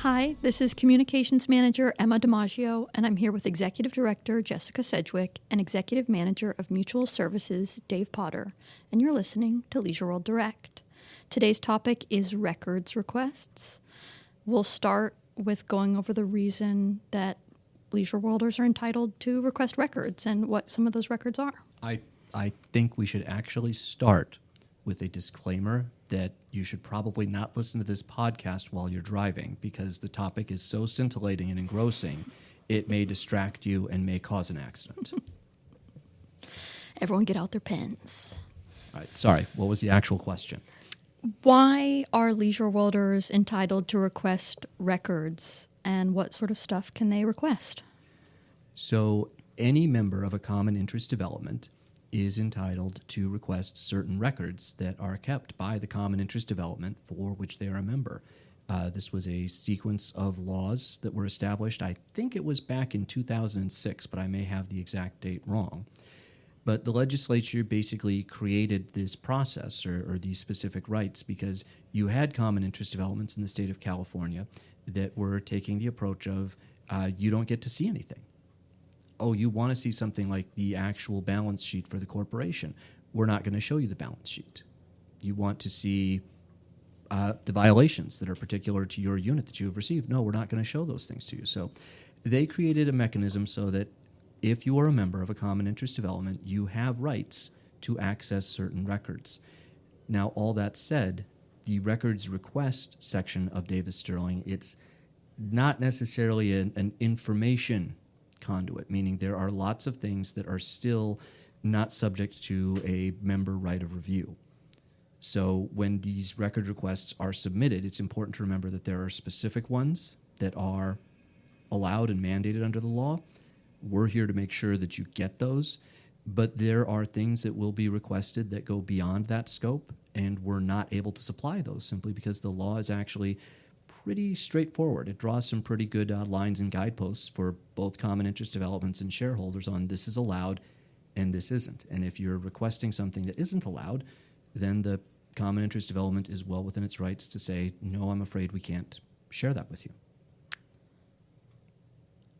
Hi, this is Communications Manager Emma DiMaggio, and I'm here with Executive Director Jessica Sedgwick and Executive Manager of Mutual Services Dave Potter, and you're listening to Leisure World Direct. Today's topic is records requests. We'll start with going over the reason that leisure worlders are entitled to request records and what some of those records are. I think we should actually start with a disclaimer that you should probably not listen to this podcast while you're driving because the topic is so scintillating and engrossing, it may distract you and may cause an accident. Everyone get out their pens. All right, sorry, what was the actual question? Why are leisure worlders entitled to request records, and what sort of stuff can they request? So any member of a common interest development is entitled to request certain records that are kept by the common interest development for which they are a member. This was a sequence of laws that were established. I think it was back in 2006, but I may have the exact date wrong. But the legislature basically created this process or these specific rights because you had common interest developments in the state of California that were taking the approach of you don't get to see anything. Oh, you want to see something like the actual balance sheet for the corporation. We're not going to show you the balance sheet. You want to see the violations that are particular to your unit that you have received. No, we're not going to show those things to you. So they created a mechanism so that if you are a member of a common interest development, you have rights to access certain records. Now, all that said, the records request section of Davis-Sterling, it's not necessarily an information conduit, meaning there are lots of things that are still not subject to a member right of review. So when these record requests are submitted, it's important to remember that there are specific ones that are allowed and mandated under the law. We're here to make sure that you get those, but there are things that will be requested that go beyond that scope, and we're not able to supply those simply because the law is actually pretty straightforward. It draws some pretty good lines and guideposts for both common interest developments and shareholders on this is allowed and this isn't. And if you're requesting something that isn't allowed, then the common interest development is well within its rights to say, no, I'm afraid we can't share that with you.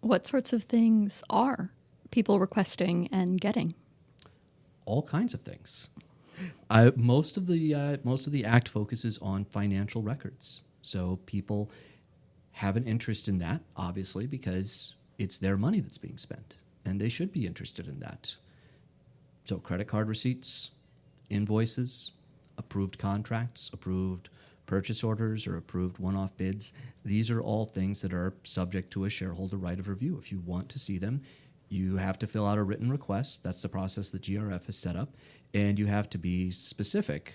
What sorts of things are people requesting and getting? All kinds of things. Most of the Act focuses on financial records. So people have an interest in that, obviously, because it's their money that's being spent, and they should be interested in that. So credit card receipts, invoices, approved contracts, approved purchase orders, or approved one-off bids, these are all things that are subject to a shareholder right of review. If you want to see them, you have to fill out a written request. That's the process that GRF has set up, and you have to be specific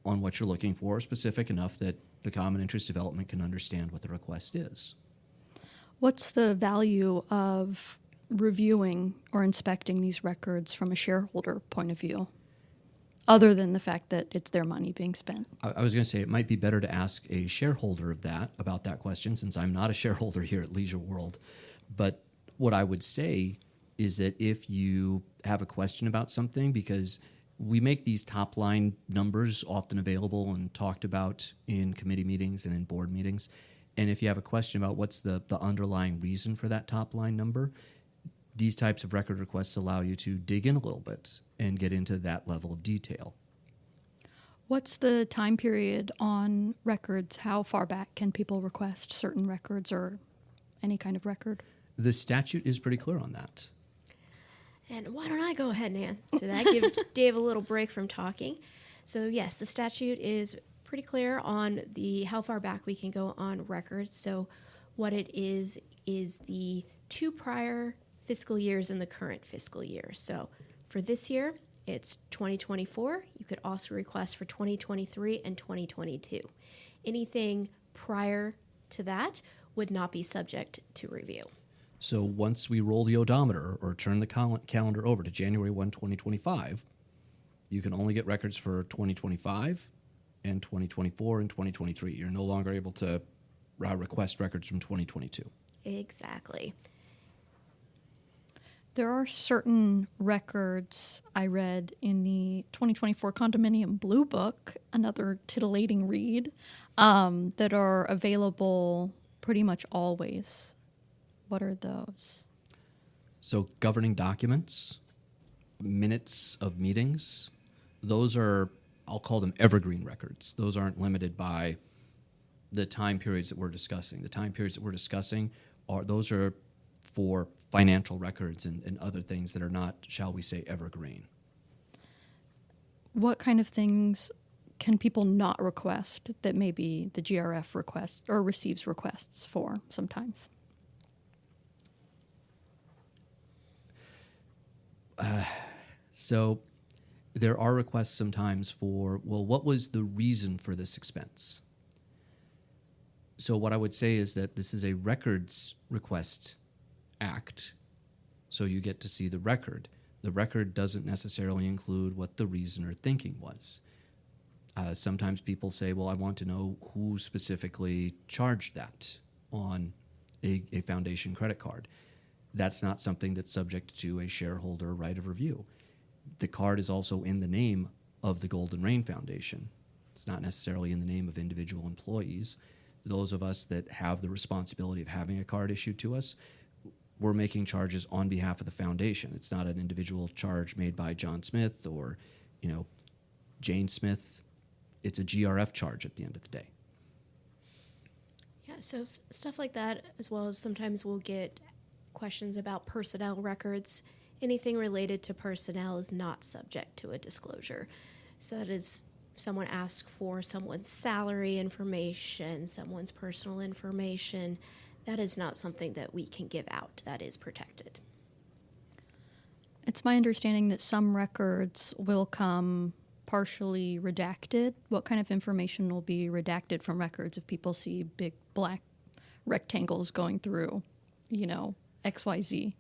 on what you're looking for, specific enough that the common interest development can understand what the request is. What's the value of reviewing or inspecting these records from a shareholder point of view, other than the fact that it's their money being spent? I was going to say it might be better to ask a shareholder about that question, since I'm not a shareholder here at Leisure World. But what I would say is that if you have a question about something, because we make these top-line numbers often available and talked about in committee meetings and in board meetings. And if you have a question about what's the underlying reason for that top-line number, these types of record requests allow you to dig in a little bit and get into that level of detail. What's the time period on records? How far back can people request certain records or any kind of record? The statute is pretty clear on that. And why don't I go ahead and answer that? Give Dave a little break from talking. So yes, the statute is pretty clear on how far back we can go on records. So what it is the 2 prior fiscal years and the current fiscal year. So for this year, it's 2024. You could also request for 2023 and 2022. Anything prior to that would not be subject to review. So once we roll the odometer or turn the calendar over to January 1, 2025, you can only get records for 2025 and 2024 and 2023. You're no longer able to request records from 2022. Exactly. There are certain records I read in the 2024 Condominium Blue Book, another titillating read, that are available pretty much always. What are those? So governing documents, minutes of meetings, those are, I'll call them evergreen records. Those aren't limited by the time periods that we're discussing. The time periods that we're discussing those are for financial records and other things that are not, shall we say, evergreen. What kind of things can people not request that maybe the GRF requests or receives requests for sometimes? So there are requests sometimes for, well, what was the reason for this expense? So what I would say is that this is a records request act, so you get to see the record. The record doesn't necessarily include what the reason or thinking was. Sometimes people say, well, I want to know who specifically charged that on a foundation credit card. That's not something that's subject to a shareholder right of review. The card is also in the name of the Golden Rain Foundation. It's not necessarily in the name of individual employees. Those of us that have the responsibility of having a card issued to us, we're making charges on behalf of the foundation. It's not an individual charge made by John Smith or, Jane Smith. It's a GRF charge at the end of the day. Yeah, so stuff like that, as well as sometimes we'll get questions about personnel records. Anything related to personnel is not subject to a disclosure. So that is, someone asks for someone's salary information, someone's personal information. That is not something that we can give out. That is protected. It's my understanding that some records will come partially redacted. What kind of information will be redacted from records if people see big black rectangles going through, XYZ?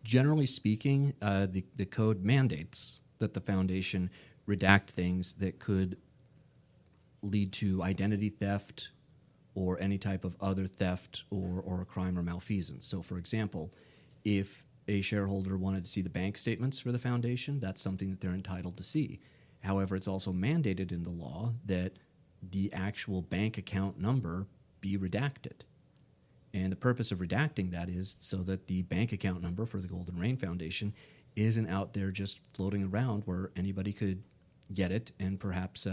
Generally speaking, the code mandates that the foundation redact things that could lead to identity theft or any type of other theft or a crime or malfeasance. So, for example, if a shareholder wanted to see the bank statements for the foundation, that's something that they're entitled to see. However, it's also mandated in the law that the actual bank account number be redacted. And the purpose of redacting that is so that the bank account number for the Golden Rain Foundation isn't out there just floating around where anybody could get it and perhaps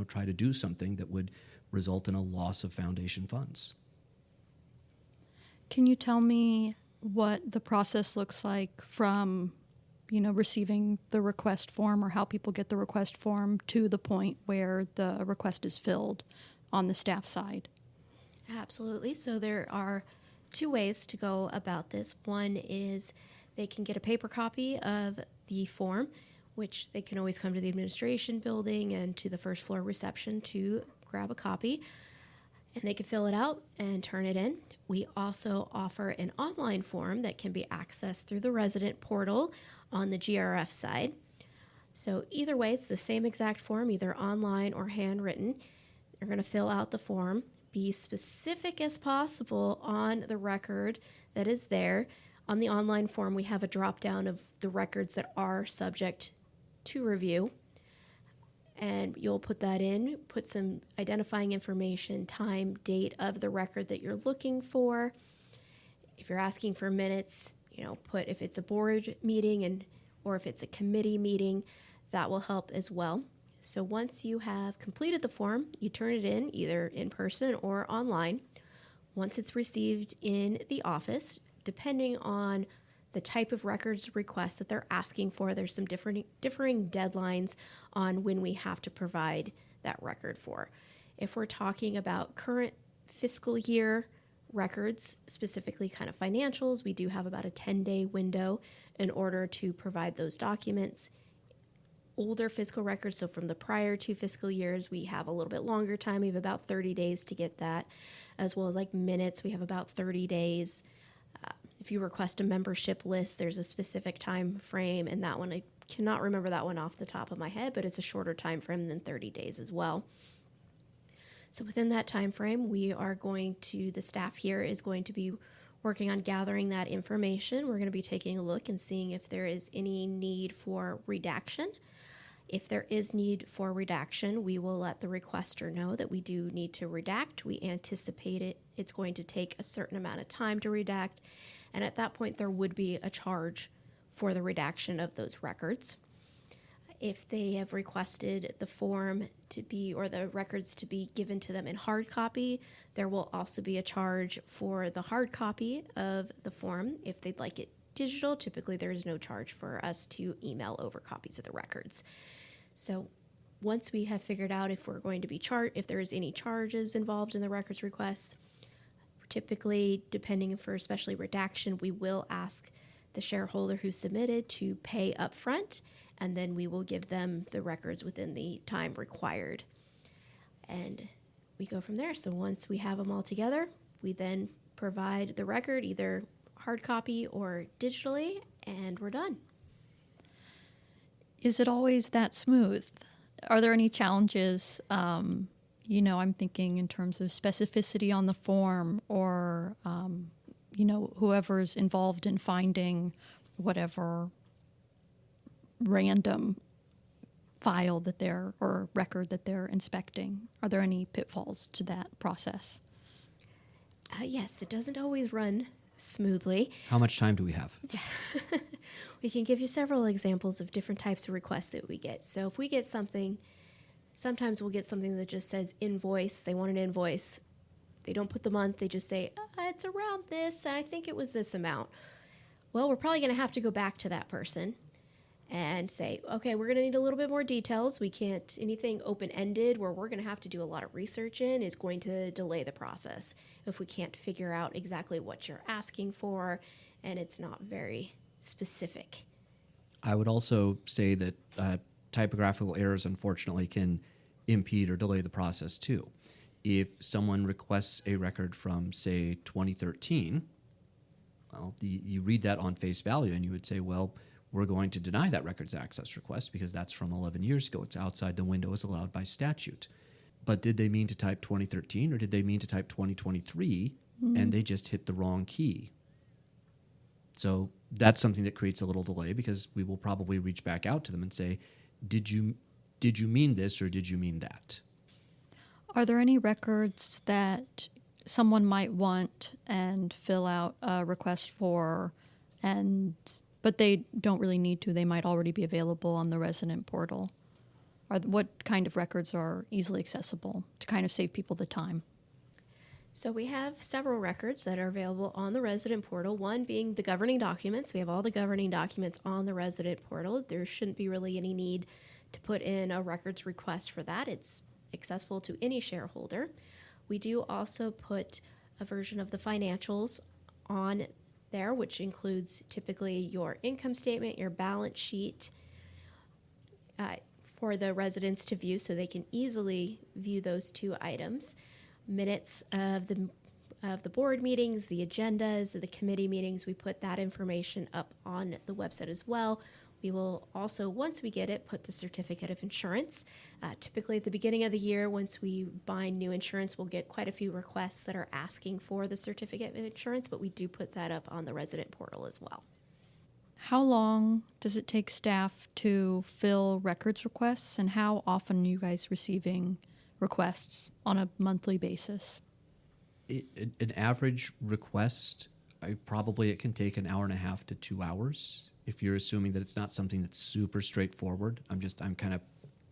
try to do something that would result in a loss of foundation funds. Can you tell me what the process looks like from, receiving the request form or how people get the request form to the point where the request is filled on the staff side? Absolutely. So there are two ways to go about this. One is they can get a paper copy of the form, which they can always come to the administration building and to the first floor reception to grab a copy, and they can fill it out and turn it in. We also offer an online form that can be accessed through the resident portal on the GRF side. So either way, it's the same exact form, either online or handwritten. They're going to fill out the form, be specific as possible on the record that is there. On the online form, we have a drop down of the records that are subject to review. And you'll put that in, put some identifying information, time, date of the record that you're looking for. If you're asking for minutes, put if it's a board meeting or if it's a committee meeting, that will help as well. So once you have completed the form, you turn it in either in person or online. Once it's received in the office, depending on the type of records request that they're asking for, there's some differing deadlines on when we have to provide that record for. If we're talking about current fiscal year records, specifically kind of financials, we do have about a 10-day window in order to provide those documents. Older fiscal records, so from the prior 2 fiscal years, we have a little bit longer time. We have about 30 days to get that, as well as like minutes, we have about 30 days. If you request a membership list, there's a specific time frame, and that one, I cannot remember that one off the top of my head, but it's a shorter time frame than 30 days as well. So within that time frame, the staff here is going to be working on gathering that information. We're going to be taking a look and seeing if there is any need for redaction. If there is need for redaction, we will let the requester know that we do need to redact. We anticipate it's going to take a certain amount of time to redact, and at that point there would be a charge for the redaction of those records. If they have requested the form to be, or the records to be given to them in hard copy, there will also be a charge for the hard copy of the form. If they'd like it digital, typically there is no charge for us to email over copies of the records. So once we have figured out if we're going to be if there is any charges involved in the records requests, typically, depending for especially redaction, we will ask the shareholder who submitted to pay up front, and then we will give them the records within the time required. And we go from there. So once we have them all together, we then provide the record, either hard copy or digitally, and we're done. Is it always that smooth? Are there any challenges? I'm thinking in terms of specificity on the form, or, whoever's involved in finding whatever random file or record that they're inspecting. Are there any pitfalls to that process? Yes, it doesn't always run smoothly. How much time do we have? We can give you several examples of different types of requests that we get. So if we get something, sometimes we'll get something that just says invoice. They want an invoice. They don't put the month. They just say, it's around this, and I think it was this amount. Well, we're probably going to have to go back to that person and say, okay, we're going to need a little bit more details. We can't, anything open-ended where we're going to have to do a lot of research in is going to delay the process if we can't figure out exactly what you're asking for and it's not very specific. I would also say that typographical errors, unfortunately, can impede or delay the process too. If someone requests a record from, say, 2013, well, you read that on face value and you would say, well, we're going to deny that record's access request because that's from 11 years ago. It's outside the window as allowed by statute. But did they mean to type 2013 or did they mean to type 2023 and they just hit the wrong key? So that's something that creates a little delay because we will probably reach back out to them and say, did you mean this or did you mean that? Are there any records that someone might want and fill out a request for, but they don't really need to? They might already be available on the resident portal. What kind of records are easily accessible to kind of save people the time? So we have several records that are available on the resident portal, one being the governing documents. We have all the governing documents on the resident portal. There shouldn't be really any need to put in a records request for that. It's accessible to any shareholder. We do also put a version of the financials on there, which includes typically your income statement, your balance sheet, for the residents to view so they can easily view those two items. Minutes of the board meetings, the agendas, the committee meetings, we put that information up on the website as well. We will also, once we get it, put the certificate of insurance. Typically at the beginning of the year, once we bind new insurance, we'll get quite a few requests that are asking for the certificate of insurance, but we do put that up on the resident portal as well. How long does it take staff to fill records requests, and how often are you guys receiving requests on a monthly basis? An average request, it can take an hour and a half to 2 hours. If you're assuming that it's not something that's super straightforward, I'm kind of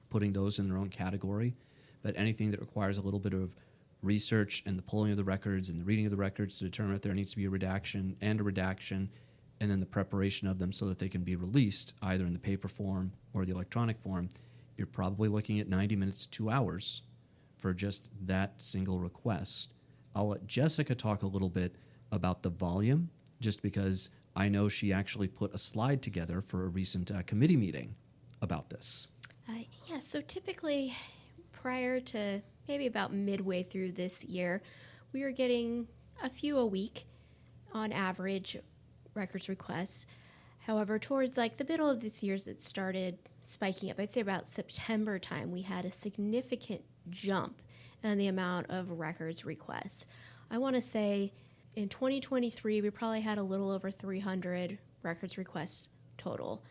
putting those in their own category. But anything that requires a little bit of research and the pulling of the records and the reading of the records to determine if there needs to be a redaction, and then the preparation of them so that they can be released either in the paper form or the electronic form, you're probably looking at 90 minutes to 2 hours for just that single request. I'll let Jessica talk a little bit about the volume, just because I know she actually put a slide together for a recent committee meeting about this. So typically prior to maybe about midway through this year, we were getting a few a week on average records requests. However, towards the middle of this year, it started spiking up. I'd say about September time, we had a significant jump in the amount of records requests. I want to say in 2023, we probably had a little over 300 records requests total.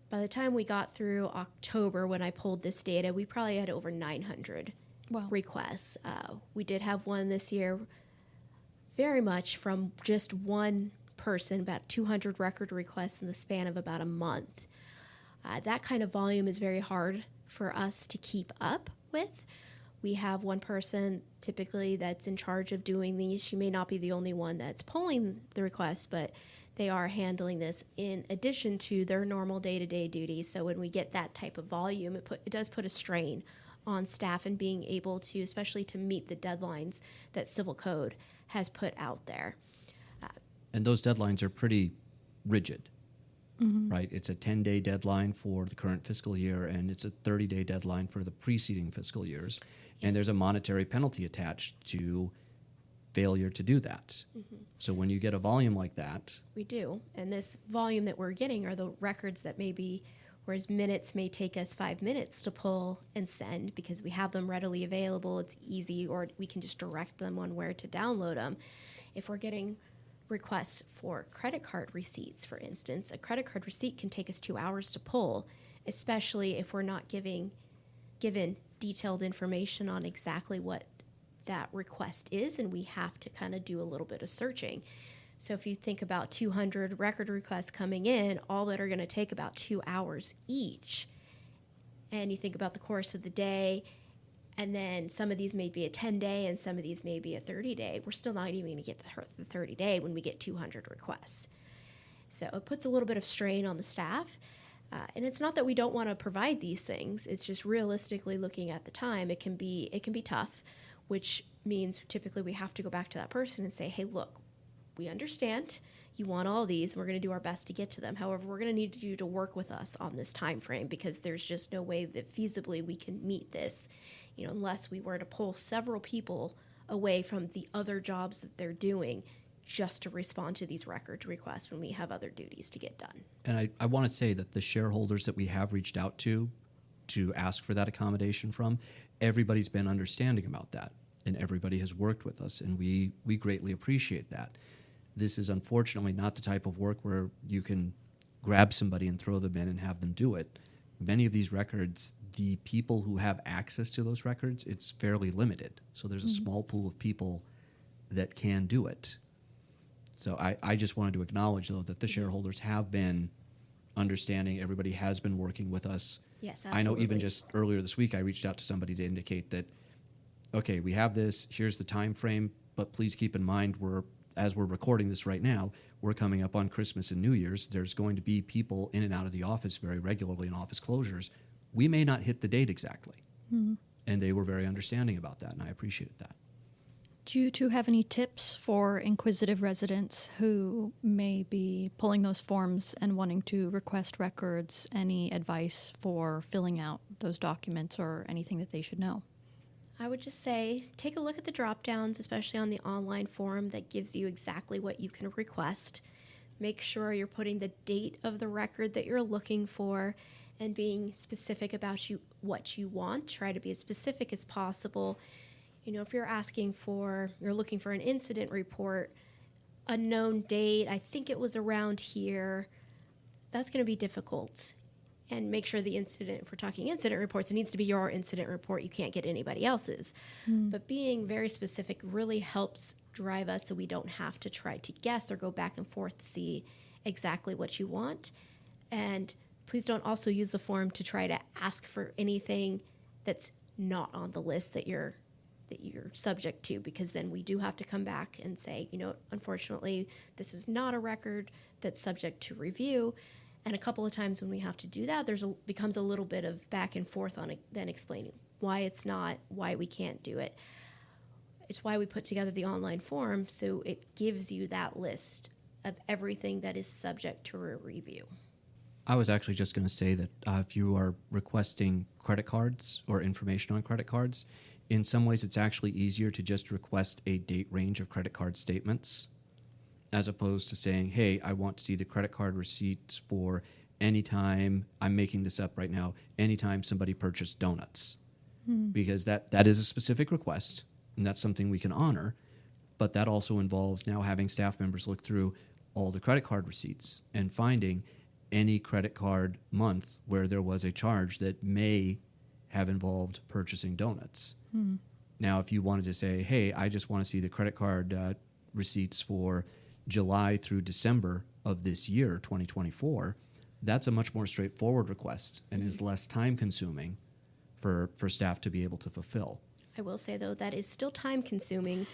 By the time we got through October, when I pulled this data, we probably had over 900 Wow. requests. We did have one this year, very much from just one person, about 200 record requests in the span of about a month. That kind of volume is very hard for us to keep up with. We have one person typically that's in charge of doing these. She may not be the only one that's pulling the requests, but they are handling this in addition to their normal day-to-day duties. So when we get that type of volume, it does put a strain on staff and being able to, especially to meet the deadlines that Civil Code has put out there. And those deadlines are pretty rigid, right? It's a 10-day deadline for the current fiscal year, and it's a 30-day deadline for the preceding fiscal years. And there's a monetary penalty attached to failure to do that. So when you get a volume like that, We do. And this volume that we're getting are the records that maybe, whereas minutes may take us 5 minutes to pull and send because we have them readily available, it's easy, or we can just direct them on where to download them. If we're getting requests for credit card receipts, for instance, a credit card receipt can take us 2 hours to pull, especially if we're not given detailed information on exactly what that request is, and we have to kind of do a little bit of searching. So if you think about 200 record requests coming in, all that are going to take about 2 hours each, and you think about the course of the day, and then some of these may be a 10-day and some of these may be a 30-day, we're still not even going to get the 30-day when we get 200 requests. So it puts a little bit of strain on the staff. And it's not that we don't want to provide these things. It's just realistically looking at the time, it can be tough, which means typically we have to go back to that person and say, hey, look, we understand you want all these. We're going to do our best to get to them. However, we're going to need you to work with us on this time frame because there's just no way that feasibly we can meet this, unless we were to pull several people away from the other jobs that they're doing just to respond to these record requests when we have other duties to get done. and I want to say that the shareholders that we have reached out to ask for that accommodation from, everybody's been understanding about that, and everybody has worked with us, and we greatly appreciate that. This is unfortunately not the type of work where you can grab somebody and throw them in and have them do it. Many of these records, the people who have access to those records, it's fairly limited. So there's a small pool of people that can do it. So I just wanted to acknowledge, though, that the shareholders have been understanding. Everybody has been working with us. Yes, I know absolutely. even just earlier this week, I reached out to somebody to indicate that, okay, we have this, here's the time frame, but please keep in mind as we're recording this right now, we're coming up on Christmas and New Year's. There's going to be people in and out of the office very regularly in office closures. We may not hit the date exactly. And they were very understanding about that, and I appreciated that. Do you two have any tips for inquisitive residents who may be pulling those forms and wanting to request records? Any advice for filling out those documents or anything that they should know? I would just say take a look at the drop downs, especially on the online form that gives you exactly what you can request. Make sure you're putting the date of the record that you're looking for and being specific about what you want. Try to be as specific as possible. If you're looking for an incident report, a known date, I think it was around here, that's going to be difficult. And make sure if we're talking incident reports, it needs to be your incident report. You can't get anybody else's. But being very specific really helps drive us so we don't have to try to guess or go back and forth to see exactly what you want. And please don't also use the form to try to ask for anything that's not on the list that you're subject to, because then we do have to come back and say, unfortunately, this is not a record that's subject to review. And a couple of times when we have to do that, becomes a little bit of back and forth on it, then explaining why it's not, why we can't do it. It's why we put together the online form, so it gives you that list of everything that is subject to a review. I was actually just going to say that if you are requesting credit cards or information on credit cards, in some ways it's actually easier to just request a date range of credit card statements as opposed to saying, hey, I want to see the credit card receipts for any time, I'm making this up right now, anytime somebody purchased donuts. Because that is a specific request, and that's something we can honor, but that also involves now having staff members look through all the credit card receipts and finding any credit card month where there was a charge that may have involved purchasing donuts. Now, if you wanted to say, hey, I just want to see the credit card receipts for July through December of this year, 2024, that's a much more straightforward request and is less time consuming for staff to be able to fulfill. I will say, though, that is still time consuming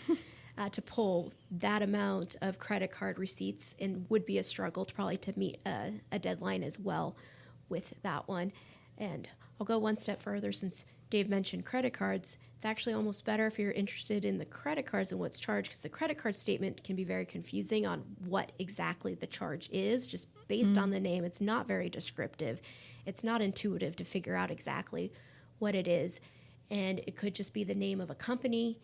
to pull that amount of credit card receipts, and would be a struggle to meet a deadline as well with that one. And I'll go one step further. Since Dave mentioned credit cards, it's actually almost better if you're interested in the credit cards and what's charged, because the credit card statement can be very confusing on what exactly the charge is, just based on the name. It's not very descriptive. It's not intuitive to figure out exactly what it is. And it could just be the name of a company,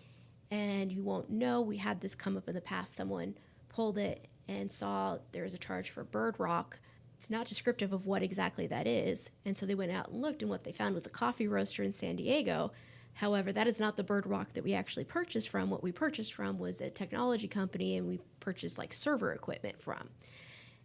and you won't know. We had this come up in the past. Someone pulled it and saw there was a charge for Bird Rock. It's not descriptive of what exactly that is. And so they went out and looked, and what they found was a coffee roaster in San Diego. However, that is not the Bird Rock that we actually purchased from. What we purchased from was a technology company, and we purchased like server equipment from.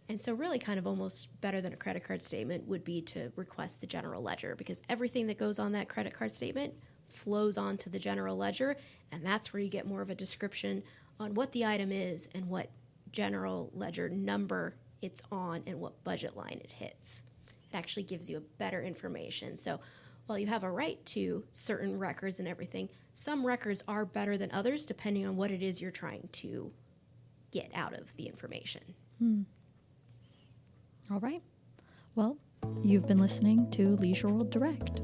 And so really kind of almost better than a credit card statement would be to request the general ledger, because everything that goes on that credit card statement flows onto the general ledger, and that's where you get more of a description on what the item is and what general ledger number it's on and what budget line it hits. It actually gives you a better information. So while you have a right to certain records and everything, some records are better than others depending on what it is you're trying to get out of the information. All right. Well, you've been listening to Leisure World Direct.